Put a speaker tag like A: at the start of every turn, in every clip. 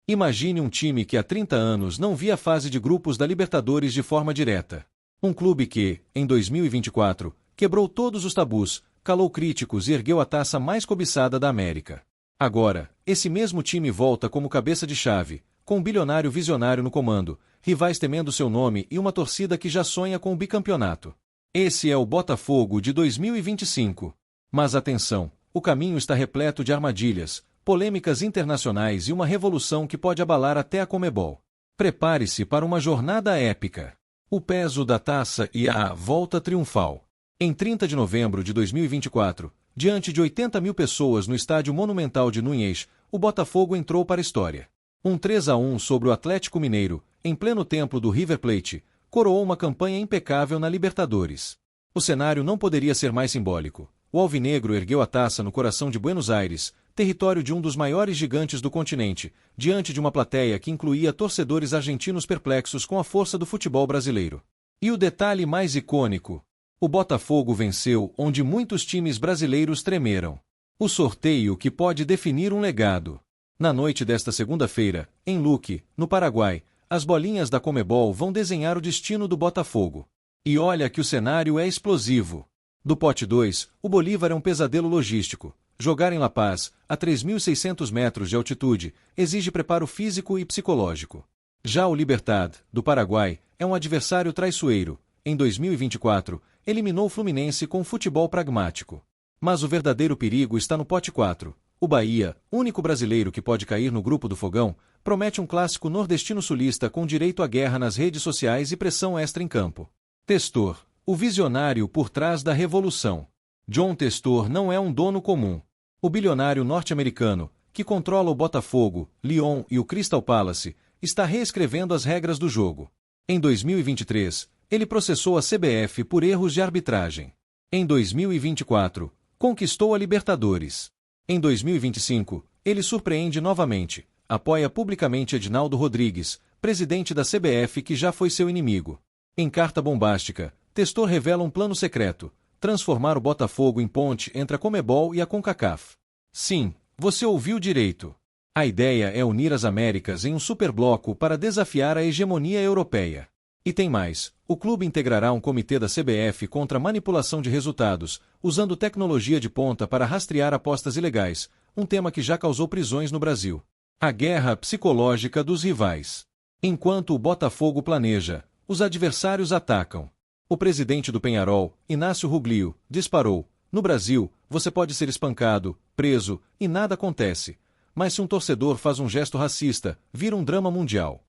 A: Imagine um time que há 30 anos não via a fase de grupos da Libertadores de forma direta. Um clube que, em 2024, quebrou todos os tabus, calou críticos e ergueu a taça mais cobiçada da América. Agora, esse mesmo time volta como cabeça de chave, com um bilionário visionário no comando, rivais temendo seu nome e uma torcida que já sonha com o bicampeonato. Esse é o Botafogo de 2025. Mas atenção, o caminho está repleto de armadilhas, polêmicas internacionais e uma revolução que pode abalar até a Conmebol. Prepare-se para uma jornada épica. O peso da taça e a volta triunfal. Em 30 de novembro de 2024, diante de 80 mil pessoas no Estádio Monumental de Núñez, o Botafogo entrou para a história. Um 3-1 sobre o Atlético Mineiro, em pleno templo do River Plate, coroou uma campanha impecável na Libertadores. O cenário não poderia ser mais simbólico. O alvinegro ergueu a taça no coração de Buenos Aires, território de um dos maiores gigantes do continente, diante de uma plateia que incluía torcedores argentinos perplexos com a força do futebol brasileiro. E o detalhe mais icônico: o Botafogo venceu onde muitos times brasileiros tremeram. O sorteio que pode definir um legado. Na noite desta segunda-feira, em Luque, no Paraguai, as bolinhas da Conmebol vão desenhar o destino do Botafogo. E olha que o cenário é explosivo. Do pote 2, o Bolívar é um pesadelo logístico. Jogar em La Paz, a 3.600 metros de altitude, exige preparo físico e psicológico. Já o Libertad, do Paraguai, é um adversário traiçoeiro. Em 2024, eliminou o Fluminense com futebol pragmático. Mas o verdadeiro perigo está no pote 4. O Bahia, único brasileiro que pode cair no grupo do Fogão, promete um clássico nordestino-sulista com direito à guerra nas redes sociais e pressão extra em campo. Testor, o visionário por trás da revolução. John Testor não é um dono comum. O bilionário norte-americano, que controla o Botafogo, Lyon e o Crystal Palace, está reescrevendo as regras do jogo. Em 2023, ele processou a CBF por erros de arbitragem. Em 2024, conquistou a Libertadores. Em 2025, ele surpreende novamente, apoia publicamente Edinaldo Rodrigues, presidente da CBF que já foi seu inimigo. Em carta bombástica, Testor revela um plano secreto: transformar o Botafogo em ponte entre a Conmebol e a CONCACAF. Sim, você ouviu direito. A ideia é unir as Américas em um superbloco para desafiar a hegemonia europeia. E tem mais: o clube integrará um comitê da CBF contra a manipulação de resultados, usando tecnologia de ponta para rastrear apostas ilegais, um tema que já causou prisões no Brasil. A guerra psicológica dos rivais. Enquanto o Botafogo planeja, os adversários atacam. O presidente do Peñarol, Inácio Ruglio, disparou: no Brasil, você pode ser espancado, preso, e nada acontece. Mas se um torcedor faz um gesto racista, vira um drama mundial.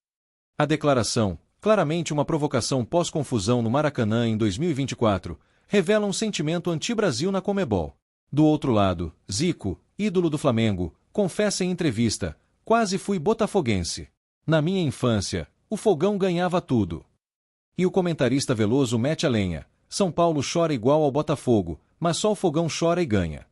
A: A declaração, claramente uma provocação pós-confusão no Maracanã em 2024, revela um sentimento anti-Brasil na Conmebol. Do outro lado, Zico, ídolo do Flamengo, confessa em entrevista: quase fui botafoguense. Na minha infância, o Fogão ganhava tudo. E o comentarista Veloso mete a lenha: São Paulo chora igual ao Botafogo, mas só o Fogão chora e ganha.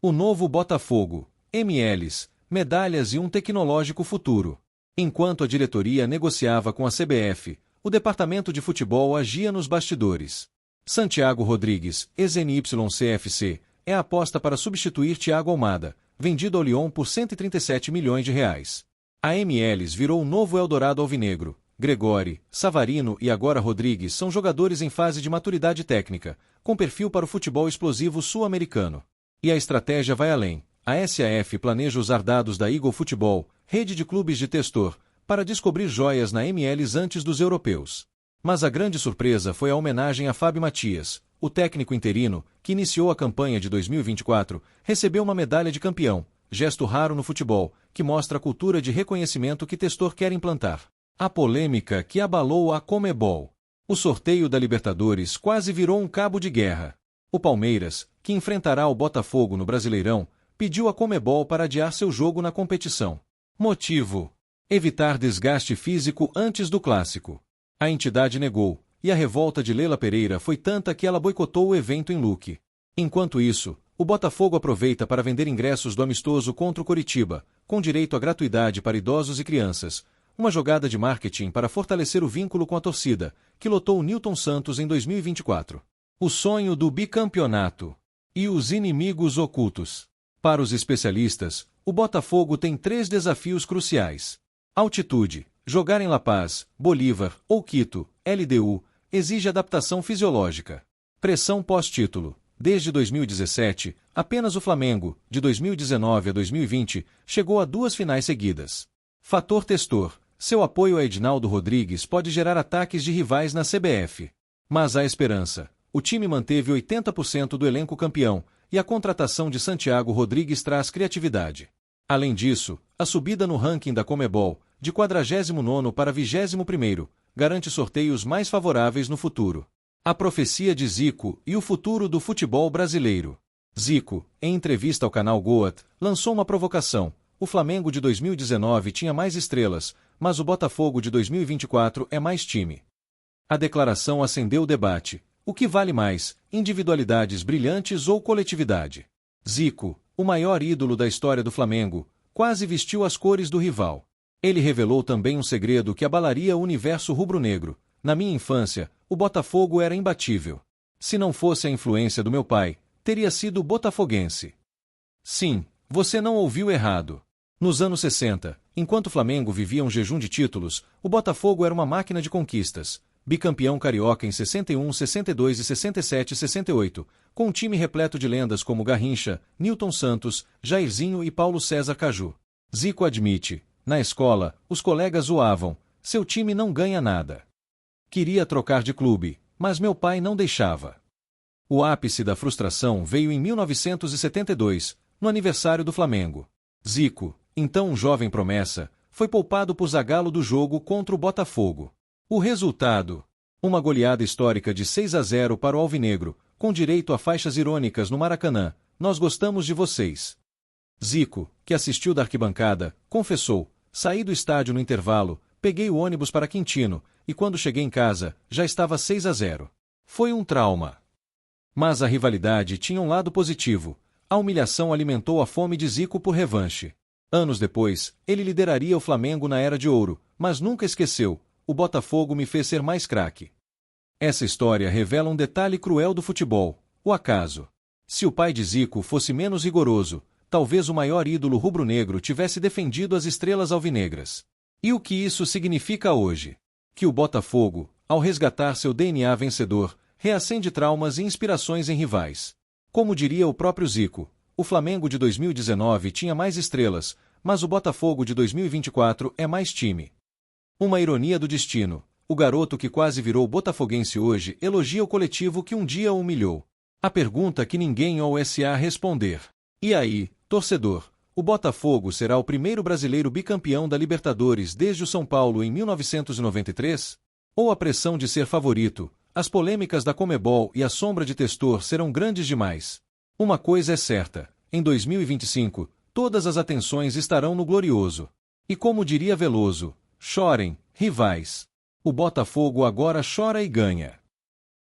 A: O novo Botafogo, MLs, medalhas e um tecnológico futuro. Enquanto a diretoria negociava com a CBF, o departamento de futebol agia nos bastidores. Santiago Rodrigues, ex-NYCFC, é a aposta para substituir Thiago Almada, vendido ao Lyon por 137 milhões de reais. A MLS virou o novo Eldorado alvinegro. Gregori, Savarino e agora Rodrigues são jogadores em fase de maturidade técnica, com perfil para o futebol explosivo sul-americano. E a estratégia vai além. A SAF planeja usar dados da Eagle Futebol, rede de clubes de Testor, para descobrir joias na MLS antes dos europeus. Mas a grande surpresa foi a homenagem a Fábio Matias. O técnico interino, que iniciou a campanha de 2024, recebeu uma medalha de campeão, gesto raro no futebol, que mostra a cultura de reconhecimento que Testor quer implantar. A polêmica que abalou a Conmebol. O sorteio da Libertadores quase virou um cabo de guerra. O Palmeiras, que enfrentará o Botafogo no Brasileirão, pediu à Conmebol para adiar seu jogo na competição. Motivo: evitar desgaste físico antes do clássico. A entidade negou, e a revolta de Leila Pereira foi tanta que ela boicotou o evento em Luque. Enquanto isso, o Botafogo aproveita para vender ingressos do amistoso contra o Coritiba, com direito à gratuidade para idosos e crianças. Uma jogada de marketing para fortalecer o vínculo com a torcida, que lotou o Newton Santos em 2024. O sonho do bicampeonato. E os inimigos ocultos. Para os especialistas, o Botafogo tem 3 desafios cruciais. Altitude. Jogar em La Paz, Bolívar ou Quito, LDU, exige adaptação fisiológica. Pressão pós-título. Desde 2017, apenas o Flamengo, de 2019 a 2020, chegou a 2 finais seguidas. Fator Testor. Seu apoio a Edinaldo Rodrigues pode gerar ataques de rivais na CBF. Mas há esperança. O time manteve 80% do elenco campeão, e a contratação de Santiago Rodrigues traz criatividade. Além disso, a subida no ranking da Conmebol, de 49º para 21º, garante sorteios mais favoráveis no futuro. A profecia de Zico e o futuro do futebol brasileiro. Zico, em entrevista ao canal Goat, lançou uma provocação. O Flamengo de 2019 tinha mais estrelas, mas o Botafogo de 2024 é mais time. A declaração acendeu o debate. O que vale mais, individualidades brilhantes ou coletividade? Zico, o maior ídolo da história do Flamengo, quase vestiu as cores do rival. Ele revelou também um segredo que abalaria o universo rubro-negro. Na minha infância, o Botafogo era imbatível. Se não fosse a influência do meu pai, teria sido botafoguense. Sim, você não ouviu errado. Nos anos 60, enquanto o Flamengo vivia um jejum de títulos, o Botafogo era uma máquina de conquistas. Bicampeão carioca em 61, 62 e 67 e 68, com um time repleto de lendas como Garrincha, Nilton Santos, Jairzinho e Paulo César Caju. Zico admite, na escola, os colegas zoavam, seu time não ganha nada. Queria trocar de clube, mas meu pai não deixava. O ápice da frustração veio em 1972, no aniversário do Flamengo. Zico, então um jovem promessa, foi poupado por Zagallo do jogo contra o Botafogo. O resultado? Uma goleada histórica de 6-0 para o Alvinegro, com direito a faixas irônicas no Maracanã. Nós gostamos de vocês. Zico, que assistiu da arquibancada, confessou, saí do estádio no intervalo, peguei o ônibus para Quintino, e quando cheguei em casa, já estava 6-0. Foi um trauma. Mas a rivalidade tinha um lado positivo. A humilhação alimentou a fome de Zico por revanche. Anos depois, ele lideraria o Flamengo na Era de Ouro, mas nunca esqueceu. O Botafogo me fez ser mais craque. Essa história revela um detalhe cruel do futebol, o acaso. Se o pai de Zico fosse menos rigoroso, talvez o maior ídolo rubro-negro tivesse defendido as estrelas alvinegras. E o que isso significa hoje? Que o Botafogo, ao resgatar seu DNA vencedor, reacende traumas e inspirações em rivais. Como diria o próprio Zico, o Flamengo de 2019 tinha mais estrelas, mas o Botafogo de 2024 é mais time. Uma ironia do destino. O garoto que quase virou botafoguense hoje elogia o coletivo que um dia o humilhou. A pergunta que ninguém ousa responder. E aí, torcedor, o Botafogo será o primeiro brasileiro bicampeão da Libertadores desde o São Paulo em 1993? Ou a pressão de ser favorito, as polêmicas da Conmebol e a sombra de Testor serão grandes demais? Uma coisa é certa, em 2025, todas as atenções estarão no Glorioso. E como diria Veloso, chorem, rivais. O Botafogo agora chora e ganha.